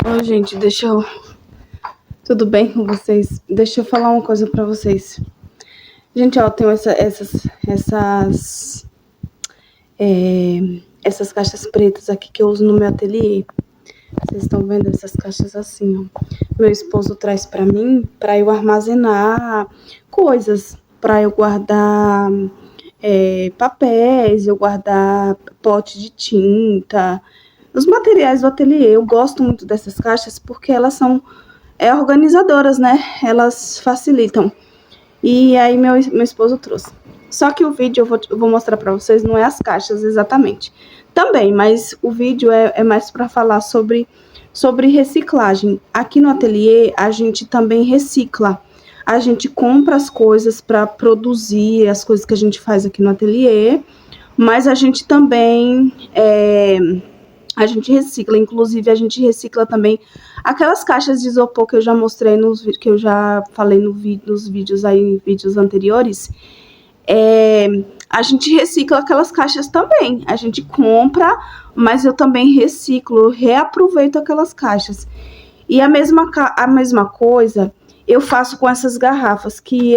Oi, gente, tudo bem com vocês? Deixa eu falar uma coisa pra vocês. Gente, ó, eu tenho essas caixas pretas aqui que eu uso no meu ateliê. Vocês estão vendo essas caixas assim, ó. Meu esposo traz pra mim pra eu armazenar coisas, pra eu guardar papéis, eu guardar pote de tinta, os materiais do ateliê. Eu gosto muito dessas caixas porque elas são organizadoras, né? Elas facilitam. E aí meu esposo trouxe. Só que o vídeo eu vou mostrar para vocês, não é as caixas exatamente. Também, mas o vídeo é mais para falar sobre reciclagem. Aqui no ateliê, a gente também recicla. A gente compra as coisas para produzir as coisas que a gente faz aqui no ateliê, mas a gente também a gente recicla. Inclusive, a gente recicla também aquelas caixas de isopor que eu já mostrei nos vídeos, que eu já falei nos vídeos aí, vídeos anteriores. A gente recicla aquelas caixas também. A gente compra, mas eu também reciclo, reaproveito aquelas caixas. E a mesma coisa eu faço com essas garrafas, que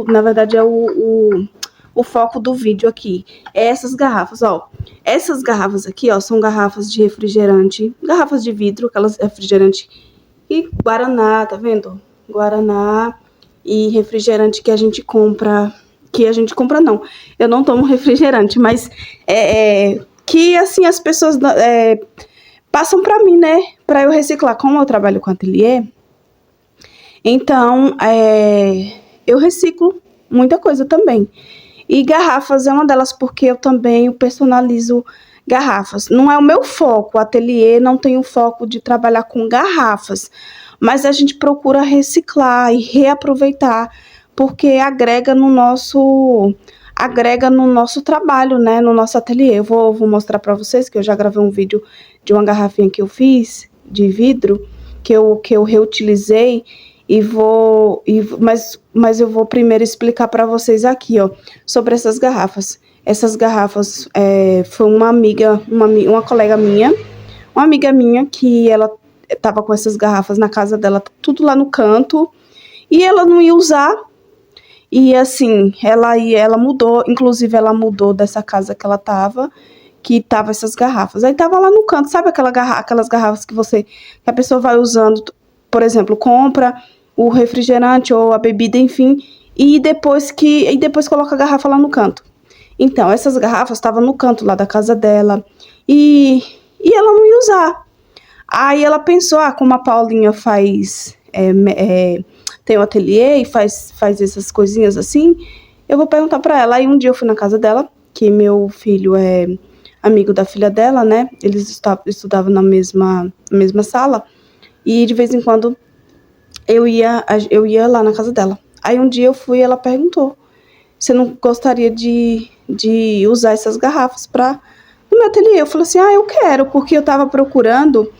na verdade, é o foco do vídeo aqui. É essas garrafas, ó. Essas garrafas aqui, ó, são garrafas de refrigerante, garrafas de vidro, aquelas refrigerante e Guaraná, tá vendo? Guaraná e refrigerante que a gente compra, não. Eu não tomo refrigerante, mas que assim as pessoas passam pra mim, né? Pra eu reciclar. Como eu trabalho com ateliê, então eu reciclo muita coisa também. E garrafas é uma delas, porque eu também personalizo garrafas. Não é o meu foco, o ateliê não tem o foco de trabalhar com garrafas, mas a gente procura reciclar e reaproveitar, porque agrega no nosso trabalho, né, no nosso ateliê. Eu vou mostrar para vocês que eu já gravei um vídeo de uma garrafinha que eu fiz de vidro, que eu reutilizei. Mas eu vou primeiro explicar para vocês aqui, ó, sobre essas garrafas. Essas garrafas foi uma colega minha, uma amiga minha, que ela estava com essas garrafas na casa dela, tudo lá no canto, e ela não ia usar. E assim, ela mudou, inclusive ela mudou dessa casa que ela tava, que tava essas garrafas. Aí tava lá no canto, sabe aquelas garrafas que a pessoa vai usando, por exemplo, compra o refrigerante ou a bebida, enfim, e depois coloca a garrafa lá no canto. Então, essas garrafas estavam no canto lá da casa dela e ela não ia usar. Aí ela pensou, como a Paulinha tem um ateliê e faz essas coisinhas assim, eu vou perguntar pra ela. Aí um dia eu fui na casa dela, que meu filho é amigo da filha dela, né? Eles estudavam na mesma sala, e de vez em quando eu ia lá na casa dela. Aí um dia eu fui e ela perguntou: você não gostaria de usar essas garrafas no meu ateliê? Eu falei assim, eu quero, porque eu tava procurando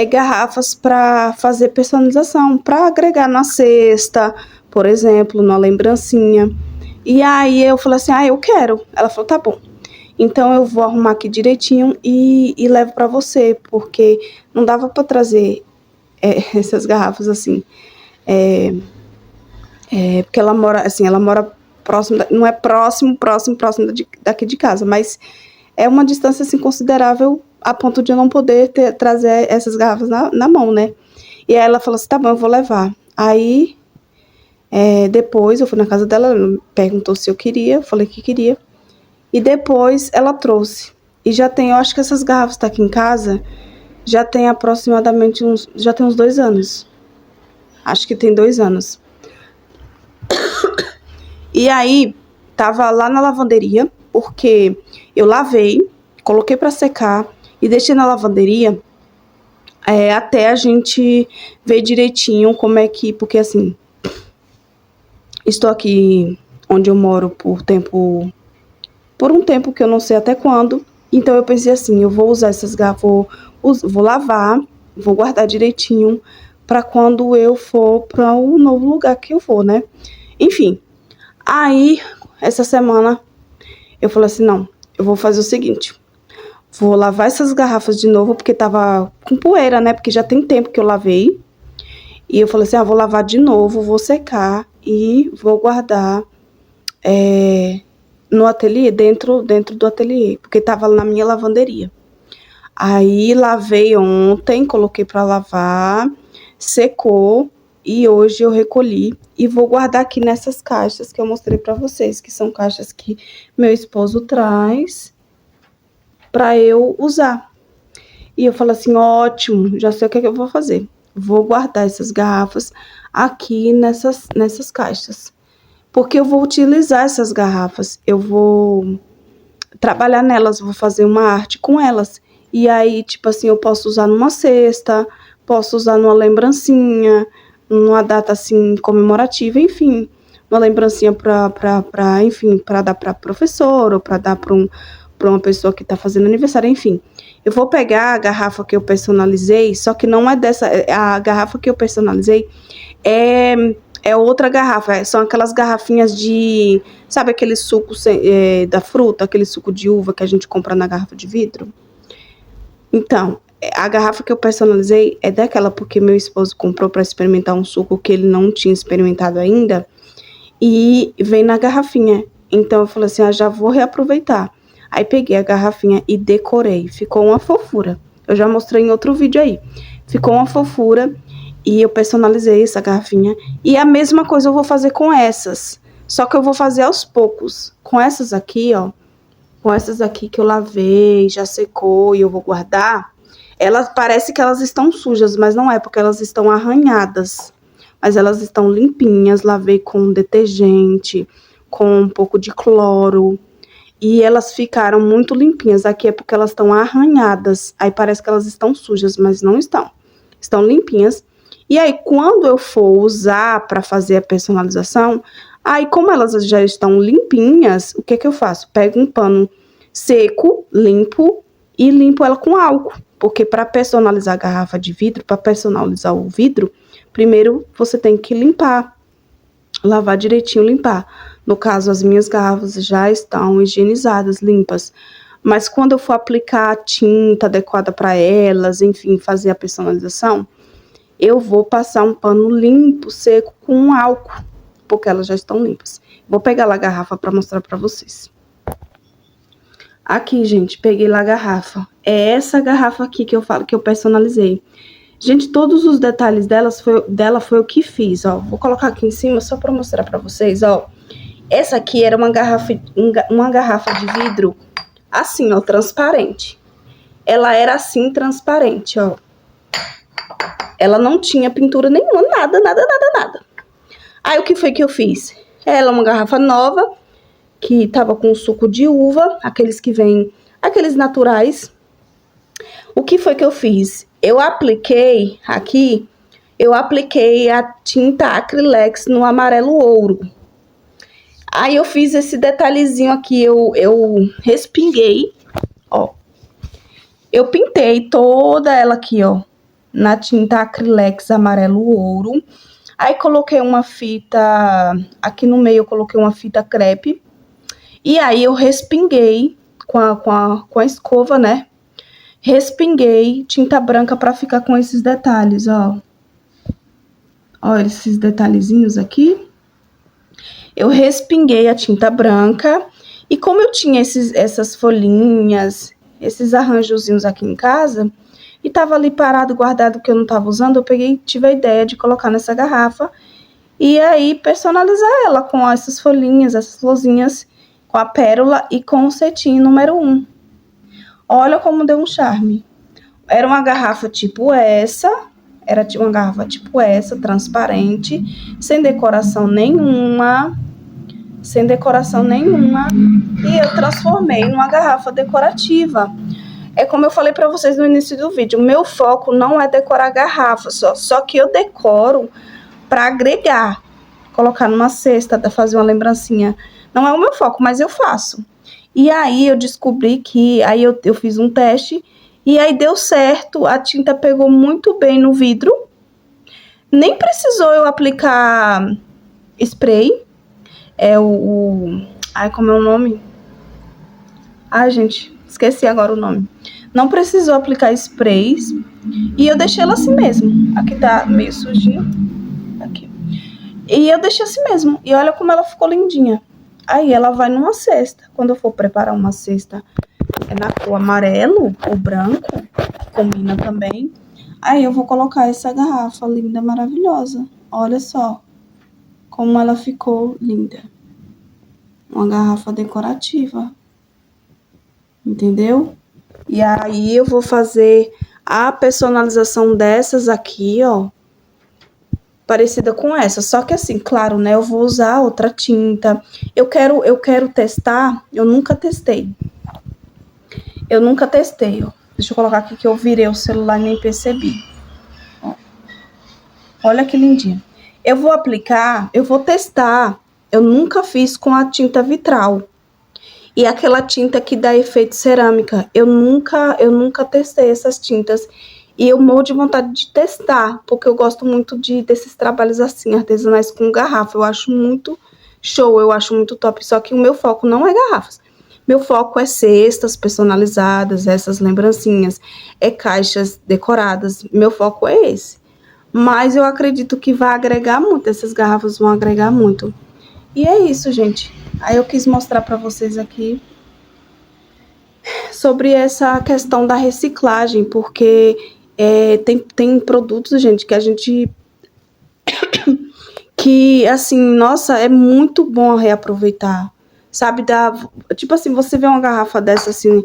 garrafas para fazer personalização, para agregar na cesta, por exemplo, na lembrancinha. E aí eu falei assim, eu quero. Ela falou, tá bom. Então eu vou arrumar aqui direitinho e levo para você, porque não dava para trazer essas garrafas assim. Porque ela mora próximo, não é próximo daqui de casa, mas é uma distância assim considerável, a ponto de eu não poder trazer essas garrafas na mão, né? E aí ela falou assim, tá bom, eu vou levar. Aí depois eu fui na casa dela, ela perguntou se eu queria, eu falei que queria. E depois ela trouxe. E já tem, eu acho que essas garrafas tá aqui em casa, já tem aproximadamente já tem uns 2 anos. Acho que tem 2 anos. E aí, tava lá na lavanderia, porque eu lavei, coloquei para secar e deixei na lavanderia até a gente ver direitinho como é que... Porque assim, estou aqui onde eu moro por um tempo que eu não sei até quando. Então eu pensei assim, eu vou usar essas garrafas, vou lavar, vou guardar direitinho para quando eu for para o novo lugar que eu vou, né? Enfim, aí essa semana eu falei assim, não, eu vou fazer o seguinte, Vou lavar essas garrafas de novo, porque tava com poeira, né? Porque já tem tempo que eu lavei. E eu falei assim, vou lavar de novo, vou secar e vou guardar no ateliê, dentro do ateliê, porque tava na minha lavanderia. Aí lavei ontem, coloquei para lavar, secou e hoje eu recolhi e vou guardar aqui nessas caixas que eu mostrei para vocês, que são caixas que meu esposo traz para eu usar. E eu falo assim, ótimo, já sei o que eu vou fazer. Vou guardar essas garrafas aqui nessas caixas. Porque eu vou utilizar essas garrafas, eu vou trabalhar nelas, vou fazer uma arte com elas. E aí, tipo assim, eu posso usar numa cesta, posso usar numa lembrancinha, numa data assim comemorativa, enfim. Uma lembrancinha enfim, para dar para professor ou para dar para uma pessoa que está fazendo aniversário, enfim. Eu vou pegar a garrafa que eu personalizei, só que não é dessa, a garrafa que eu personalizei é outra garrafa, são aquelas garrafinhas de, sabe aquele suco da fruta, aquele suco de uva que a gente compra na garrafa de vidro? Então, a garrafa que eu personalizei é daquela, porque meu esposo comprou para experimentar um suco que ele não tinha experimentado ainda, e vem na garrafinha. Então eu falei assim, já vou reaproveitar. Aí peguei a garrafinha e decorei, ficou uma fofura. Eu já mostrei em outro vídeo aí. Ficou uma fofura e eu personalizei essa garrafinha. E a mesma coisa eu vou fazer com essas, só que eu vou fazer aos poucos. Com essas aqui, ó, com essas aqui que eu lavei, já secou e eu vou guardar, elas parece que elas estão sujas, mas não é, porque elas estão arranhadas. Mas elas estão limpinhas, lavei com detergente, com um pouco de cloro. E elas ficaram muito limpinhas. Aqui é porque elas estão arranhadas. Aí parece que elas estão sujas, mas não estão. Estão limpinhas. E aí, quando eu for usar para fazer a personalização, aí como elas já estão limpinhas, o que que eu faço? Pego um pano seco, limpo, e limpo ela com álcool. Porque para personalizar a garrafa de vidro, para personalizar o vidro, primeiro você tem que limpar. Lavar direitinho, limpar. No caso, as minhas garrafas já estão higienizadas, limpas. Mas quando eu for aplicar a tinta adequada para elas, enfim, fazer a personalização, eu vou passar um pano limpo, seco, com álcool, porque elas já estão limpas. Vou pegar lá a garrafa para mostrar para vocês. Aqui, gente, peguei lá a garrafa. É essa garrafa aqui que eu falo que eu personalizei. Gente, todos os detalhes dela foi o que fiz, ó. Vou colocar aqui em cima só para mostrar para vocês, ó. Essa aqui era uma garrafa de vidro assim, ó, transparente. Ela era assim, transparente, ó. Ela não tinha pintura nenhuma, nada. Aí, o que foi que eu fiz? Ela é uma garrafa nova, que tava com suco de uva, aqueles que vêm, aqueles naturais. O que foi que eu fiz? Eu apliquei aqui, a tinta Acrylex no amarelo ouro. Aí eu fiz esse detalhezinho aqui, eu respinguei, ó. Eu pintei toda ela aqui, ó, na tinta Acrylex amarelo ouro. Aí coloquei uma fita, aqui no meio eu coloquei uma fita crepe. E aí eu respinguei com a escova, né? Respinguei tinta branca para ficar com esses detalhes, ó. Ó, esses detalhezinhos aqui. Eu respinguei a tinta branca. E como eu tinha essas folhinhas, esses arranjozinhos aqui em casa, e tava ali parado, guardado, que eu não tava usando, eu peguei, tive a ideia de colocar nessa garrafa. E aí personalizar ela com essas folhinhas, essas florzinhas, com a pérola e com o cetim número 1. Olha como deu um charme. Era uma garrafa tipo essa, transparente, sem decoração nenhuma, e eu transformei numa garrafa decorativa. É como eu falei para vocês no início do vídeo, o meu foco não é decorar garrafa, só que eu decoro para agregar, colocar numa cesta, fazer uma lembrancinha. Não é o meu foco, mas eu faço. E aí eu descobri que, aí eu fiz um teste, e aí deu certo, a tinta pegou muito bem no vidro. Nem precisou eu aplicar spray. Ai, como é o nome? Ai, gente, Esqueci agora o nome. Não precisou aplicar sprays. E eu deixei ela assim mesmo. Aqui tá meio sujinho. Aqui. E eu deixei assim mesmo. E olha como ela ficou lindinha. Aí ela vai numa cesta. Quando eu for preparar uma cesta na cor amarelo ou branco, que combina também. Aí eu vou colocar essa garrafa linda, maravilhosa. Olha só como ela ficou linda. Uma garrafa decorativa. Entendeu? E aí eu vou fazer a personalização dessas aqui, ó. Parecida com essa. Só que assim, claro, né? Eu vou usar outra tinta. Eu quero testar. Eu nunca testei. Ó. Deixa eu colocar aqui que eu virei o celular e nem percebi. Ó. Olha que lindinha. Eu vou testar. Eu nunca fiz com a tinta vitral. E aquela tinta que dá efeito cerâmica. Eu nunca testei essas tintas. E eu morro de vontade de testar. Porque eu gosto muito desses trabalhos assim, artesanais com garrafa. Eu acho muito show, eu acho muito top. Só que o meu foco não é garrafas. Meu foco é cestas personalizadas, essas lembrancinhas, é caixas decoradas. Meu foco é esse. Mas eu acredito que vai agregar muito, essas garrafas vão agregar muito. E é isso, gente. Aí eu quis mostrar para vocês aqui sobre essa questão da reciclagem, porque tem produtos, gente, que a gente... que, assim, nossa, é muito bom reaproveitar. Sabe, tipo assim, você vê uma garrafa dessa, assim,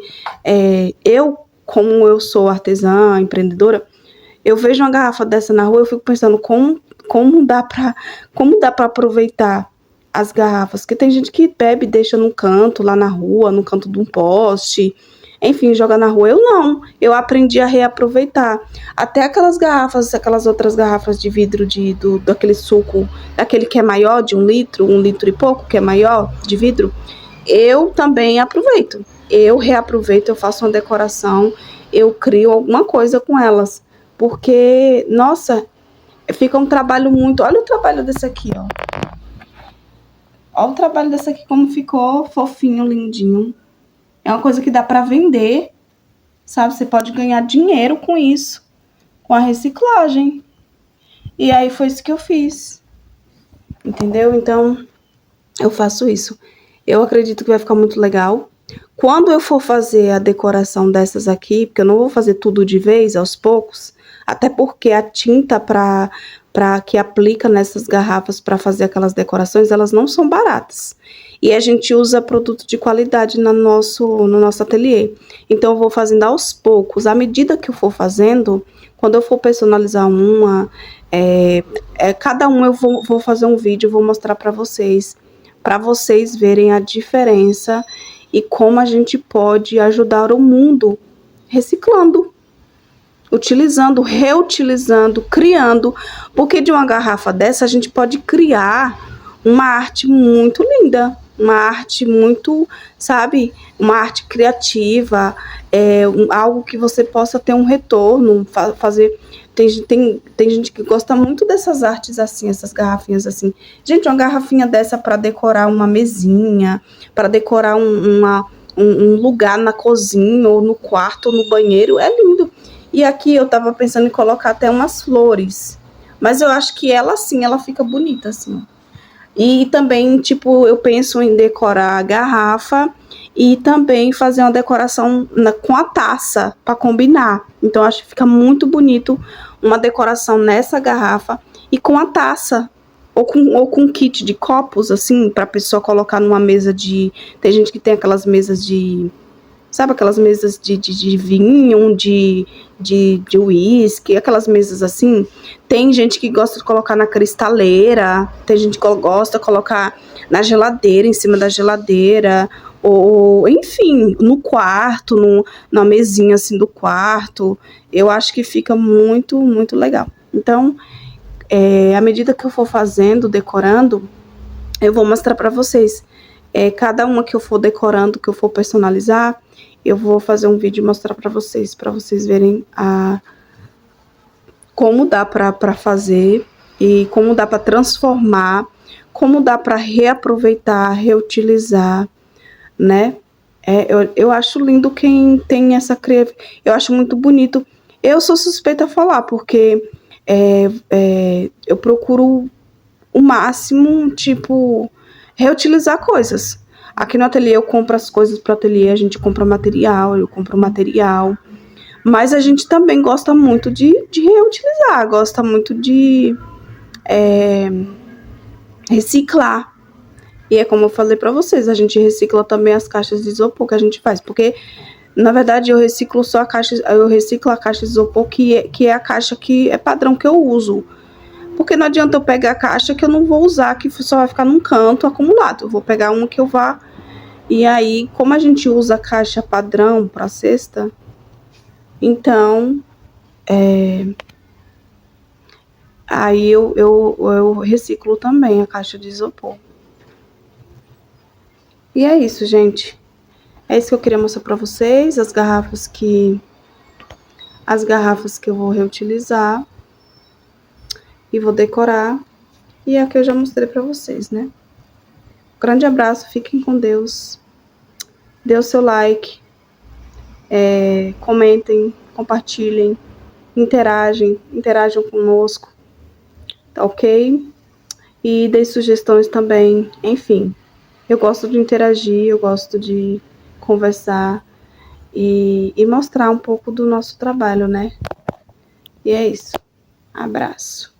como eu sou artesã, empreendedora, eu vejo uma garrafa dessa na rua, eu fico pensando como dá pra aproveitar as garrafas, porque tem gente que bebe e deixa no canto, lá na rua, no canto de um poste, enfim, joga na rua. Eu não, eu aprendi a reaproveitar. Até aquelas outras garrafas de vidro daquele suco, daquele que é maior, de 1 litro e pouco, que é maior, de vidro, eu também aproveito. Eu reaproveito, eu faço uma decoração, eu crio alguma coisa com elas. Porque, nossa, fica um trabalho muito... Olha o trabalho desse aqui, ó. Olha o trabalho desse aqui, como ficou fofinho, lindinho. É uma coisa que dá pra vender, sabe? Você pode ganhar dinheiro com isso, com a reciclagem. E aí foi isso que eu fiz. Entendeu? Então, eu faço isso. Eu acredito que vai ficar muito legal. Quando eu for fazer a decoração dessas aqui, porque eu não vou fazer tudo de vez, aos poucos, até porque a tinta que aplica nessas garrafas para fazer aquelas decorações, elas não são baratas. E a gente usa produto de qualidade no nosso ateliê. Então, eu vou fazendo aos poucos. À medida que eu for fazendo, quando eu for personalizar cada um eu vou fazer um vídeo, vou mostrar para vocês verem a diferença e como a gente pode ajudar o mundo reciclando, utilizando, reutilizando, criando, porque de uma garrafa dessa a gente pode criar uma arte muito linda, uma arte muito, sabe, uma arte criativa, algo que você possa ter um retorno, fazer... Tem gente que gosta muito dessas artes assim, essas garrafinhas assim. Gente, uma garrafinha dessa para decorar uma mesinha, para decorar um lugar na cozinha, ou no quarto, ou no banheiro, é lindo. E aqui eu tava pensando em colocar até umas flores. Mas eu acho que ela, assim, ela fica bonita, assim. E também, tipo, eu penso em decorar a garrafa e também fazer uma decoração com a taça, para combinar. Então, eu acho que fica muito bonito uma decoração nessa garrafa e com a taça. Ou com kit de copos, assim, para a pessoa colocar numa mesa de... Tem gente que tem aquelas mesas de... Sabe aquelas mesas de vinho, de uísque, aquelas mesas assim? Tem gente que gosta de colocar na cristaleira, tem gente que gosta de colocar na geladeira, em cima da geladeira, ou enfim, no quarto, na mesinha assim do quarto. Eu acho que fica muito, muito legal. Então, à medida que eu for fazendo, decorando, eu vou mostrar para vocês. Cada uma que eu for decorando, que eu for personalizar, eu vou fazer um vídeo e mostrar para vocês verem como dá para fazer e como dá para transformar, como dá para reaproveitar, reutilizar, né? Eu acho lindo quem tem essa criatividade. Eu acho muito bonito. Eu sou suspeita a falar, porque eu procuro o máximo, tipo, reutilizar coisas. Aqui no ateliê eu compro as coisas para o ateliê, a gente compra material, eu compro material. Mas a gente também gosta muito de reutilizar, gosta muito de reciclar. E é como eu falei para vocês, a gente recicla também as caixas de isopor que a gente faz, porque na verdade eu reciclo só eu reciclo a caixa de isopor que é a caixa que é padrão que eu uso. Porque não adianta eu pegar a caixa que eu não vou usar, que só vai ficar num canto acumulado. Eu vou pegar uma que eu vá. E aí, como a gente usa a caixa padrão para cesta, então aí eu reciclo também a caixa de isopor. E é isso, gente. É isso que eu queria mostrar para vocês, as garrafas que eu vou reutilizar e vou decorar. E é o que eu já mostrei para vocês, né? Grande abraço, fiquem com Deus. Dê o seu like, comentem, compartilhem, interajam conosco, tá ok? E dê sugestões também, enfim. Eu gosto de interagir, eu gosto de conversar e mostrar um pouco do nosso trabalho, né? E é isso. Abraço.